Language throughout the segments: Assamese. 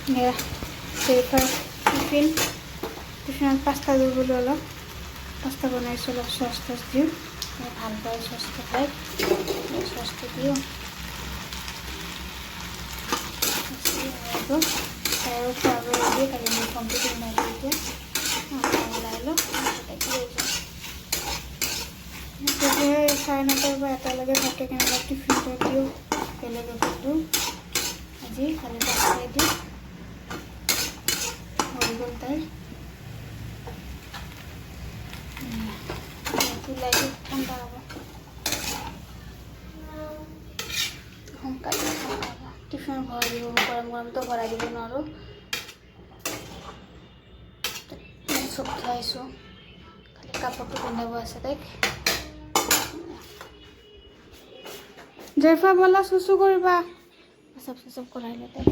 জেৰিফাৰ টিফিনত পাস্তা দিওঁ বুলি অলপ পাস্তা বনাইছোঁ অলপ চচ টচ দিওঁ ভাল পায় চচটো খাই চচটো দিওঁ তাইও খোৱাব লাগে কালি মই কমপ্লিট বনাইছোঁ এতিয়া ওলাই লওঁ চাৰে 9টাৰ পৰা 1টালৈকে থাকে কেনেকুৱা টিফিনটো দিওঁ বেলেগ দিওঁ আজি খালি পাস্তাই দিওঁ হৈ গ'ল তাইৰ লাইটো ঠাণ্ডা হ'ব সোনকালে টিফিন ভৰাই দিব গৰম গৰমটো ভৰাই দিব নোৱাৰোঁ চব খাইছোঁ খালি কাপোৰটো পিন্ধাব আছে তাইক জেৰিফা বলা চুচু কৰিবা পেচাব চেচাব কৰাইলে তাইক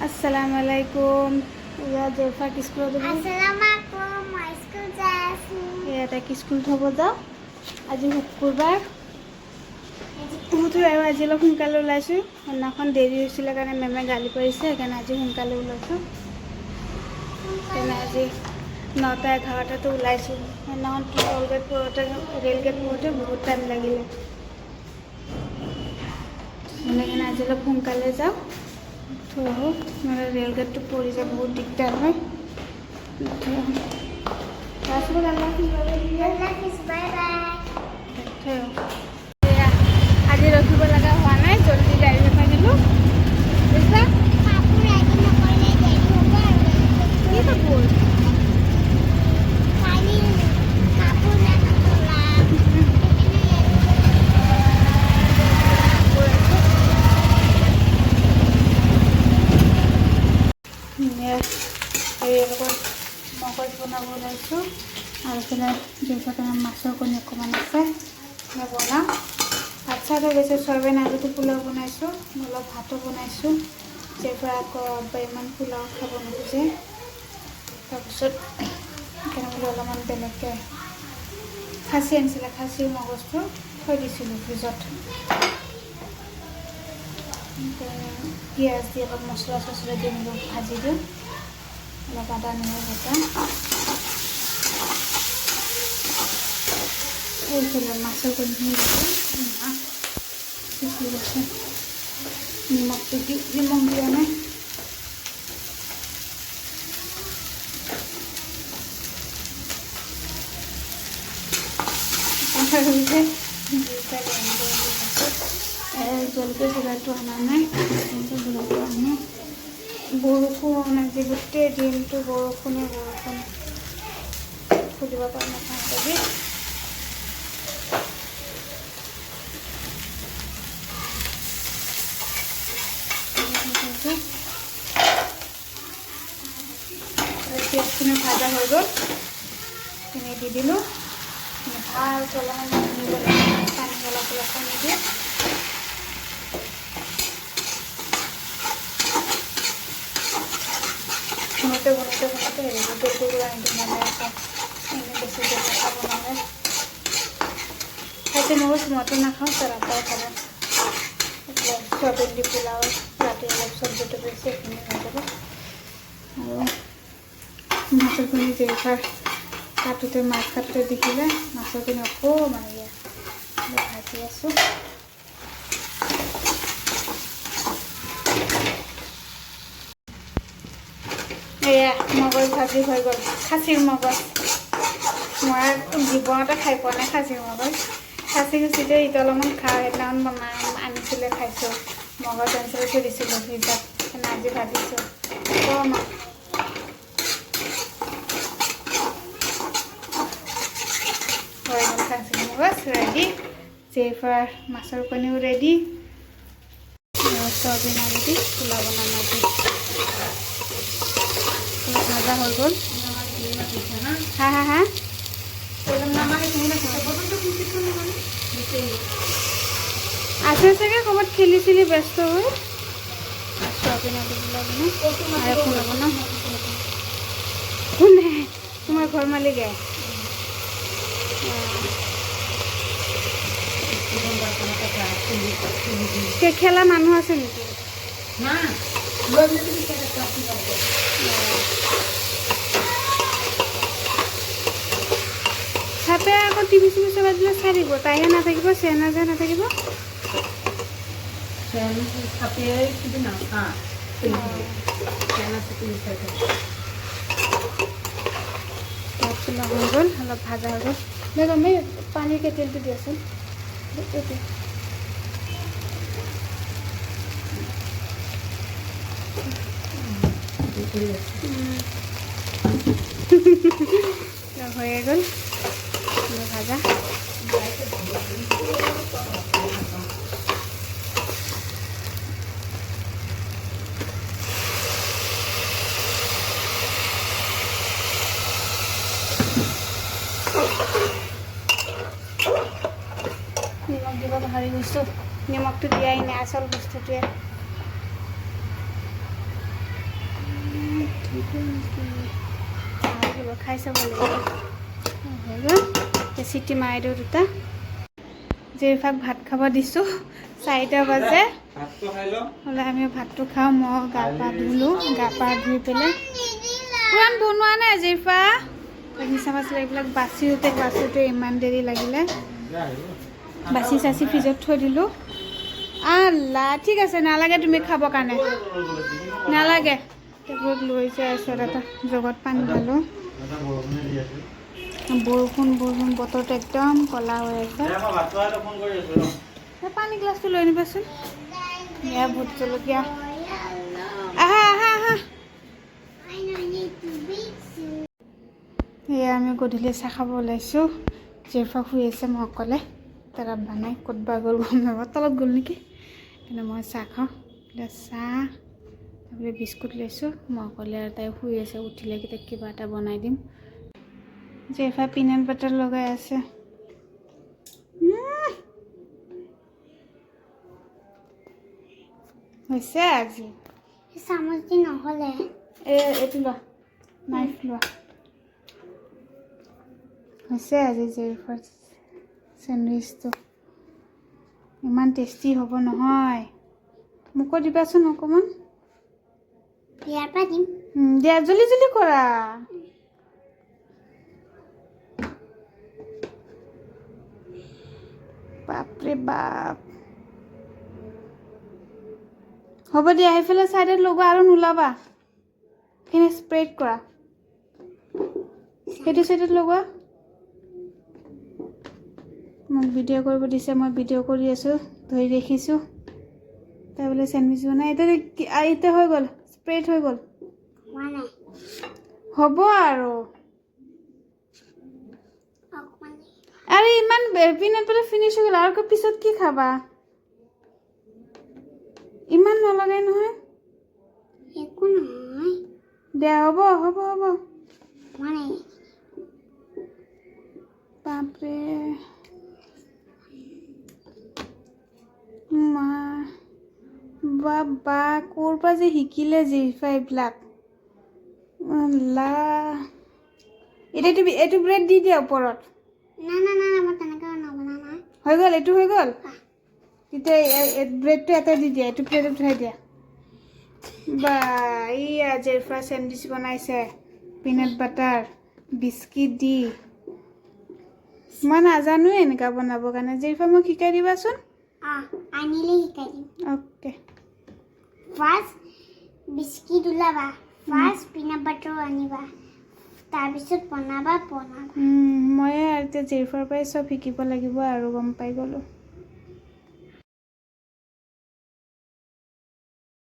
আসসালামু আলাইকুম ইয়া জেৰিফা স্কুলত যাব আসসালামু আলাইকুম মই স্কুল যাই আছো ইয়া তাইক স্কুল থ'ব যাওঁ আজি শুক্ৰবাৰ আৰু আজি অলপ সোনকালে ওলাইছোঁ সেইদিনাখন দেৰি হৈছিলে কাৰণে মেমে গালি পাৰিছে সেইকাৰণে আজি সোনকালে ওলাইছোঁ সেইকাৰণে আজি 9টা 11টাতো ওলাইছোঁ সেইদিনাখন ৰেল গেট পোৱাতে বহুত টাইম লাগিলে সেইকাৰণে আজি অলপ সোনকালে যাওঁ থৈ আহোঁ মানে ৰেল গেটটো পৰি যায় বহুত দিগদাৰ হয় আজি ৰখিব লগা হোৱা নাই জলদি গাড়ী ৰখাই দিলোঁ বুজিছা কি কাপোৰ মগজ বনাব ওলাইছোঁ আৰু এইফালে যিহেতু মাছৰ কণী অকণমান আছে মই বনাওঁ ভাত চাত হৈ গৈছে চয়াবিন আলুটো পোলাও বনাইছোঁ অলপ ভাতো বনাইছোঁ যিহেতু আকৌ ইমান পোলাও খাব নোখোজে তাৰপিছত সেইকাৰণে বোলো অলপমান বেলেগকৈ খাচী আনিছিলে খাচীৰ মগজটো থৈ দিছিলোঁ ফ্ৰিজত পিঁয়াজ দি অলপ মছলা চছলা দি অলপ ভাজি দিওঁ অলপ আদা নহৰু বটা এইফালে মাছৰ কণীখিনি দিছোঁ নিমখটো দি নিমখ দিয়া নাই জলকীয়া গুড়াটো অনা নাই গুড়াটো আনো বৰষুণ আজি গোটেই দিনটো বৰষুণ খুলিব পৰা নাথাকে পিঁয়াজখিনি ভাজা হৈ গ'ল কিনি দি দিলোঁ ভালকৈ অলপমান পানী অলপ অলপ পানী দিয়ে বনাতে হেৰি তেলটো আনি মানে এনে বেছি খাব নালাগে খাইছে মগজ মইতো নাখাওঁ চৰাপাই খালে চয়াবিন দি পোলাও ৰাতি অলপ চব্জিটো বেছি এইখিনি হৈ যাব আৰু মাছৰ কণী জেৰিফাৰ কাটোতে মাছ কাটোতে দেখিলে মাছৰ কণী অকণমান ভাজি আছোঁ এয়া মগজ ভাজি হৈ গ'ল খাচীৰ মগজ মই জীৱনতে খাই পোৱা নাই খাচীৰ মগজ খাচী খুচিতে ইটো অলপমান খাওঁ সেইদিনাখন বনাই আনিছিলে খাইছোঁ মগজ আনিছিলে থৈ দিছিলোঁ ফ্ৰিজত সেইকাৰণে আজি ভাজিছোঁ অকণমান হৈ গ'ল খাচীৰ মগজ ৰেডি জেৰিফাৰ মাছৰ কণীও ৰেডি চয়াবিন আলু দি পোলাও বনাম আজি ভাজা হৈ গ'ল হা হা হা আছে চাগে ক'ৰবাত খেলি চেলি ব্যস্ত হৈ চয়াবিন আলু পোলাও বনাম আৰু পোলাও বনাম কোনে তোমাৰ ঘৰ মালিকে খেলা মানুহ আছে নেকি? চাপে আকৌ টিভি চিভি চলাই দিলে চাই দিব, তাইহে নাথাকিব, চেনাজে নাথাকিব। হৈ গ'ল, অলপ ভাজা হৈ গ'ল। দেখ আমি পানীৰ কেটেলটো দিয়াচোন। এইটো হৈয়ে গ'ল ভাজা। নিমখ দিব পাহৰি গৈছোঁ, নিমখটো দিয়াই নাই আচল বস্তুটোৱে। খাই চাব লাগিব। হৈ গ'ল, চিটি মাৰি দিওঁ দুটা। জিৰফাক ভাত খাব দিছোঁ, 4টা বাজে। হ'লে আমি ভাতটো খাওঁ। মই গা পা ধুলোঁ, গা পা ধুই পেলাই পুৰাণ বনোৱা নাই জিৰফা। বাগিচা পাচলি এইবিলাক বাচোঁতে ইমান দেৰি লাগিলে। বাচি চাচি ফ্ৰিজত থৈ দিলোঁ। আল্লাহ, ঠিক আছে, নালাগে তুমি খাবৰ কাৰণে, নালাগে। টেবুলত লৈ যাই আছোঁ, এটা জগত পানী ঢালোঁ। বৰষুণ বতৰটো একদম ক'লা হৈ আছে। পানী গ্লাছটো লৈ আনিবাচোন। এয়া ভোট জলকীয়া। আহা আহা আহা। এয়া আমি গধূলি চাহ খাব ওলাইছোঁ। জিৰফা শুই আছে, মই অকলে। তাৰ আব্বা নাই, ক'ত বা গ'ল গম নাপাওঁ, তলত গ'ল নেকি। কিন্তু মই চাহ খাওঁ, চাহ তাৰপৰা বিস্কুট লৈছোঁ। মই অকলে আৰু তাই শুই আছে, উঠিলে কেতিয়া কিবা এটা বনাই দিম। জিৰফা পিনাট বাটাৰ লগাই আছে। হৈছে আজি চামুচ দি নহ'লে এইটো লোৱা, নাইফ লোৱা। হৈছে আজি জিৰফাৰ চেণ্ডউইচটো। ইমান টেষ্টি হ'ব নহয়। মোকো দিবাচোন অকণমান। ইয়াৰ পৰা দিম। দিয়া, জলদি কৰা। বাপৰে বাপ। হ'ব দিয়া, সেইফালে চাইডত লগোৱা আৰু নোলাবা। সেইখিনি স্প্ৰেড কৰা, সেইটো চাইডত লগোৱা। মোক ভিডিঅ' কৰিব দিছে, মই ভিডিঅ' কৰি আছোঁ, ধৰি দেখিছোঁ। তাই বোলে চেণ্ডউইচ বনাই। এতিয়া হৈ গ'ল, স্প্ৰেড হৈ গ'ল। হ'ব আৰু ইমান পিনাট বাটাৰ ফিনিছ হৈ গ'ল, আৰু পিছত কি খাবা? ইমান নলগাই নহয়। একো নহয় দিয়া, হ'ব। বাপৰে মা, বা ক'ৰ পৰা যে শিকিলে জিৰফা এইবিলাক। আল্লাহ, এতিয়া তুমি এইটো ব্ৰেড দি দিয়া ওপৰত। না মই তেনেকৈ নবনাওঁ নহয়। হৈ গ'ল, এইটো হৈ গ'ল। তেতিয়া ব্ৰেডটো এটা দি দিয়া, এইটো প্লেটত উঠাই দিয়া। বা, এইয়া জিৰফা চেণ্ডউইচ বনাইছে, পিনাট বাটাৰ বিস্কিট দি। মই নাজানোৱে এনেকুৱা বনাবৰ কাৰণে। জিৰফা মোক শিকাই দিবাচোন। আনিলে শিকাই দিম। অ'কে। ফাৰ্ষ্ট বিস্কিট ওলাবা, ফাৰ্ষ্ট পিনাট বাটাৰ আনিবা, তাৰপিছত বনাবা। মই এতিয়া জিৰফাৰ পৰাই চব শিকিব লাগিব আৰু গম পাই গ'লোঁ।